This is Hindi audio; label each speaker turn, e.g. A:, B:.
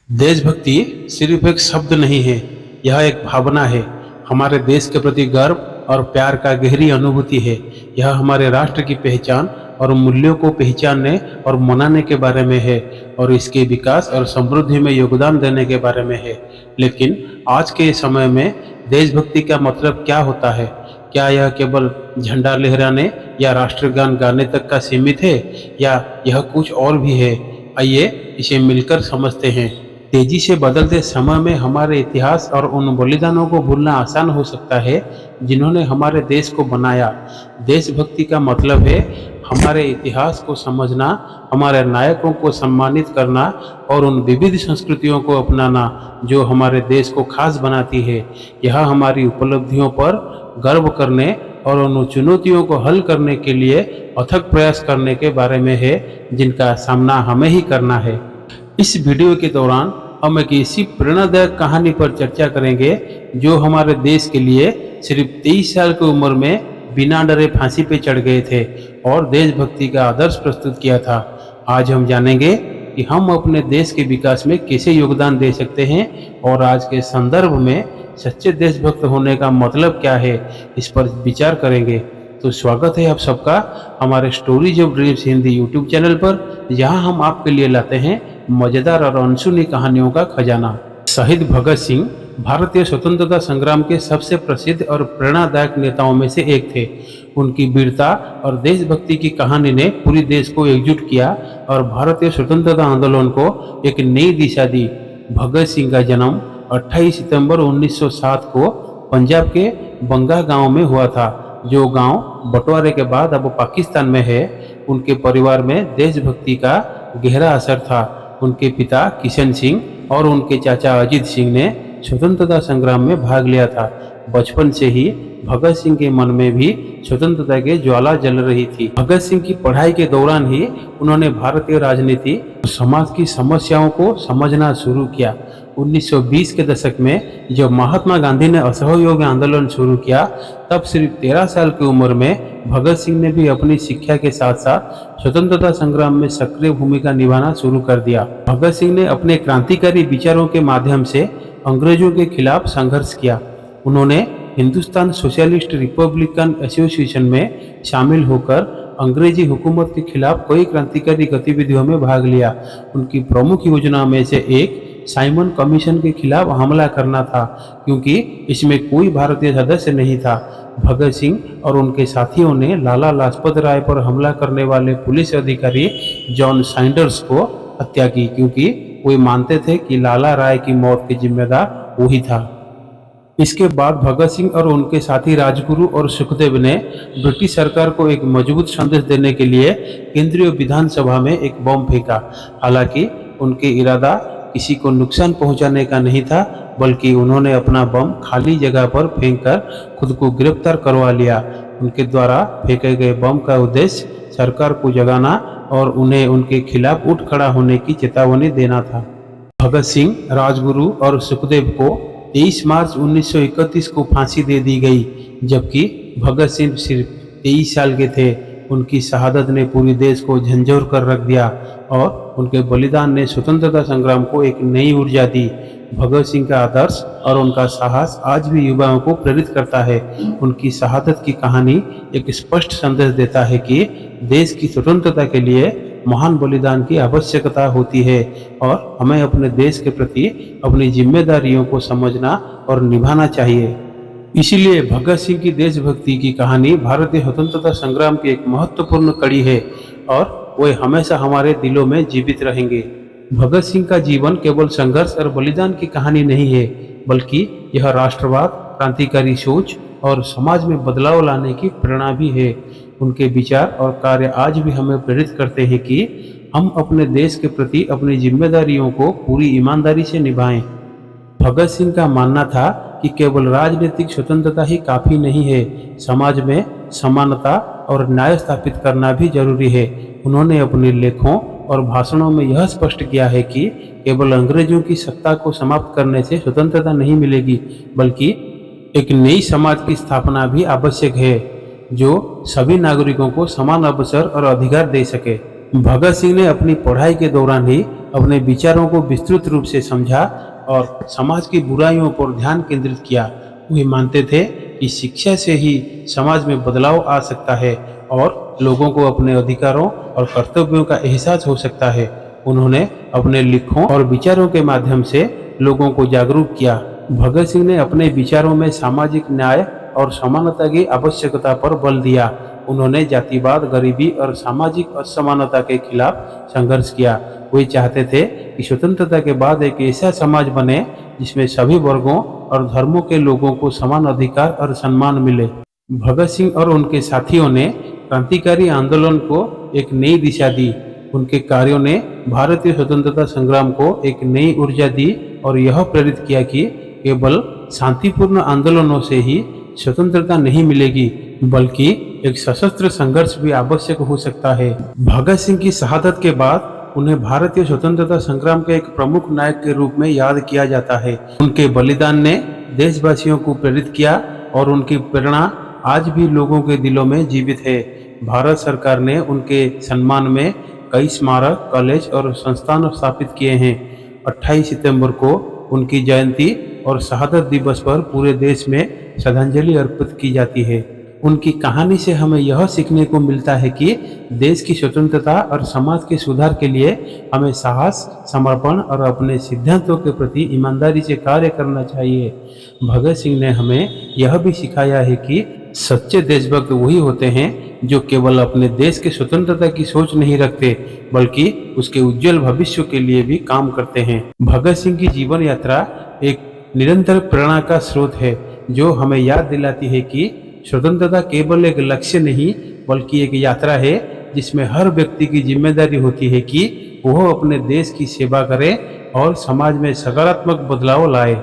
A: देशभक्ति सिर्फ एक शब्द नहीं है, यह एक भावना है। हमारे देश के प्रति गर्व और प्यार का गहरी अनुभूति है। यह हमारे राष्ट्र की पहचान और मूल्यों को पहचानने और मनाने के बारे में है और इसके विकास और समृद्धि में योगदान देने के बारे में है। लेकिन आज के समय में देशभक्ति का मतलब क्या होता है? क्या यह केवल झंडा लहराने या राष्ट्रगान गाने तक का सीमित है या यह कुछ और भी है? आइए इसे मिलकर समझते हैं। तेजी से बदलते समय में हमारे इतिहास और उन बलिदानों को भूलना आसान हो सकता है जिन्होंने हमारे देश को बनाया। देशभक्ति का मतलब है हमारे इतिहास को समझना, हमारे नायकों को सम्मानित करना और उन विविध संस्कृतियों को अपनाना जो हमारे देश को खास बनाती है। यह हमारी उपलब्धियों पर गर्व करने और उन चुनौतियों को हल करने के लिए अथक प्रयास करने के बारे में है जिनका सामना हमें ही करना है। इस वीडियो के दौरान हम एक ऐसी प्रेरणादायक कहानी पर चर्चा करेंगे जो हमारे देश के लिए सिर्फ 23 साल की उम्र में बिना डरे फांसी पे चढ़ गए थे और देशभक्ति का आदर्श प्रस्तुत किया था। आज हम जानेंगे कि हम अपने देश के विकास में कैसे योगदान दे सकते हैं और आज के संदर्भ में सच्चे देशभक्त होने का मतलब क्या है, इस पर विचार करेंगे। तो स्वागत है आप सबका हमारे stories of dreams Hindi YouTube channel पर, जहां हम आपके लिए लाते हैं मजेदार और अनसुनी कहानियों का खजाना। शहीद भगत सिंह भारतीय स्वतंत्रता संग्राम के सबसे प्रसिद्ध और प्रेरणादायक नेताओं में से एक थे। उनकी वीरता और देशभक्ति की कहानी ने पूरे देश को एकजुट किया और भारतीय स्वतंत्रता आंदोलन को एक नई दिशा दी। भगत सिंह का जन्म 28 सितंबर 1907 को पंजाब के बंगा गांव में हुआ था, जो गांव बंटवारे के बाद अब पाकिस्तान में है। उनके परिवार में देशभक्ति का गहरा असर था। उनके पिता किशन सिंह और उनके चाचा अजीत सिंह ने स्वतंत्रता संग्राम में भाग लिया था। बचपन से ही भगत सिंह के मन में भी स्वतंत्रता की ज्वाला जल रही थी। भगत सिंह की पढ़ाई के दौरान ही उन्होंने भारतीय राजनीति और समाज की समस्याओं को समझना शुरू किया। 1920 के दशक में जब महात्मा गांधी ने असहयोग आंदोलन शुरू किया, तब सिर्फ 13 साल की उम्र में भगत सिंह ने भी अपनी शिक्षा के साथ साथ स्वतंत्रता संग्राम में सक्रिय भूमिका निभाना शुरू कर दिया। भगत सिंह ने अपने क्रांतिकारी विचारों के माध्यम से अंग्रेजों के खिलाफ संघर्ष किया। उन्होंने हिंदुस्तान सोशलिस्ट रिपब्लिकन एसोसिएशन में शामिल होकर अंग्रेजी हुकूमत के खिलाफ कई क्रांतिकारी गतिविधियों में भाग लिया। उनकी प्रमुख योजना में से एक साइमन कमीशन के खिलाफ हमला करना था, क्योंकि इसमें कोई भारतीय सदस्य नहीं था। भगत सिंह और उनके साथियों ने लाला लाजपत राय पर हमला करने वाले पुलिस अधिकारी जॉन सैंडर्स को हत्या की, क्योंकि वे मानते थे कि लाला राय की मौत के जिम्मेदार वही था। इसके बाद भगत सिंह और उनके साथी राजगुरु और सुखदेव ने ब्रिटिश सरकार को एक मजबूत संदेश देने के लिए केंद्रीय विधानसभा में एक बम फेंका। हालांकि उनके इरादा किसी को नुकसान पहुंचाने का नहीं था, बल्कि उन्होंने अपना बम खाली जगह पर फेंककर खुद को गिरफ्तार करवा लिया। उनके द्वारा फेंके गए बम का उद्देश्य सरकार को जगाना और उन्हें उनके खिलाफ उठ खड़ा होने की चेतावनी देना था। भगत सिंह, राजगुरु और सुखदेव को 23 मार्च 1931 को फांसी दे दी गई, जबकि भगत सिंह सिर्फ 23 साल के थे। उनकी शहादत ने पूरे देश को झंझोर कर रख दिया और उनके बलिदान ने स्वतंत्रता संग्राम को एक नई ऊर्जा दी। भगत सिंह का आदर्श और उनका साहस आज भी युवाओं को प्रेरित करता है। उनकी शहादत की कहानी एक स्पष्ट संदेश देता है कि देश की स्वतंत्रता के लिए महान बलिदान की आवश्यकता होती है और हमें अपने देश के प्रति अपनी जिम्मेदारियों को समझना और निभाना चाहिए। इसीलिए भगत सिंह की देशभक्ति की कहानी भारतीय स्वतंत्रता संग्राम की एक महत्वपूर्ण कड़ी है और वे हमेशा हमारे दिलों में जीवित रहेंगे। भगत सिंह का जीवन केवल संघर्ष और बलिदान की कहानी नहीं है, बल्कि यह राष्ट्रवाद, क्रांतिकारी सोच और समाज में बदलाव लाने की प्रेरणा भी है। उनके विचार और कार्य आज भी हमें प्रेरित करते हैं कि हम अपने देश के प्रति अपनी जिम्मेदारियों को पूरी ईमानदारी से निभाएं। भगत सिंह का मानना था कि केवल राजनीतिक स्वतंत्रता ही काफ़ी नहीं है, समाज में समानता और न्याय स्थापित करना भी जरूरी है। उन्होंने अपने लेखों और भाषणों में यह स्पष्ट किया है कि केवल अंग्रेजों की सत्ता को समाप्त करने से स्वतंत्रता नहीं मिलेगी, बल्कि एक नई समाज की स्थापना भी आवश्यक है जो सभी नागरिकों को समान अवसर और अधिकार दे सके। भगत सिंह ने अपनी पढ़ाई के दौरान ही अपने विचारों को विस्तृत रूप से समझा और समाज की बुराइयों पर ध्यान केंद्रित किया। वे मानते थे कि शिक्षा से ही समाज में बदलाव आ सकता है और लोगों को अपने अधिकारों और कर्तव्यों का एहसास हो सकता है। उन्होंने अपने लिखों और विचारों के माध्यम से लोगों को जागरूक किया। भगत सिंह ने अपने विचारों में सामाजिक न्याय और समानता की आवश्यकता पर बल दिया। उन्होंने जातिवाद, गरीबी और सामाजिक असमानता के खिलाफ संघर्ष किया। वे चाहते थे कि स्वतंत्रता के बाद एक ऐसा समाज बने जिसमें सभी वर्गों और धर्मों के लोगों को समान अधिकार और सम्मान मिले। भगत सिंह और उनके साथियों ने क्रांतिकारी आंदोलन को एक नई दिशा दी। उनके कार्यों ने भारतीय स्वतंत्रता संग्राम को एक नई ऊर्जा दी और यह प्रेरित किया कि केवल शांतिपूर्ण आंदोलनों से ही स्वतंत्रता नहीं मिलेगी, बल्कि एक सशस्त्र संघर्ष भी आवश्यक हो सकता है। भगत सिंह की शहादत के बाद उन्हें भारतीय स्वतंत्रता संग्राम के एक प्रमुख नायक के रूप में याद किया जाता है। उनके बलिदान ने देशवासियों को प्रेरित किया और उनकी प्रेरणा आज भी लोगों के दिलों में जीवित है। भारत सरकार ने उनके सम्मान में कई स्मारक, कॉलेज और संस्थान स्थापित किए हैं। 28 सितंबर को उनकी जयंती और शहादत दिवस पर पूरे देश में श्रद्धांजलि अर्पित की जाती है। उनकी कहानी से हमें यह सीखने को मिलता है कि देश की स्वतंत्रता और समाज के सुधार के लिए हमें साहस, समर्पण और अपने सिद्धांतों के प्रति ईमानदारी से कार्य करना चाहिए। भगत सिंह ने हमें यह भी सिखाया है कि सच्चे देशभक्त वही होते हैं जो केवल अपने देश के स्वतंत्रता की सोच नहीं रखते, बल्कि उसके उज्जवल भविष्य के लिए भी काम करते हैं। भगत सिंह की जीवन यात्रा एक निरंतर प्रेरणा का स्रोत है, जो हमें याद दिलाती है कि स्वतंत्रता केवल एक लक्ष्य नहीं, बल्कि एक यात्रा है जिसमें हर व्यक्ति की जिम्मेदारी होती है कि वह अपने देश की सेवा करे और समाज में सकारात्मक बदलाव लाए।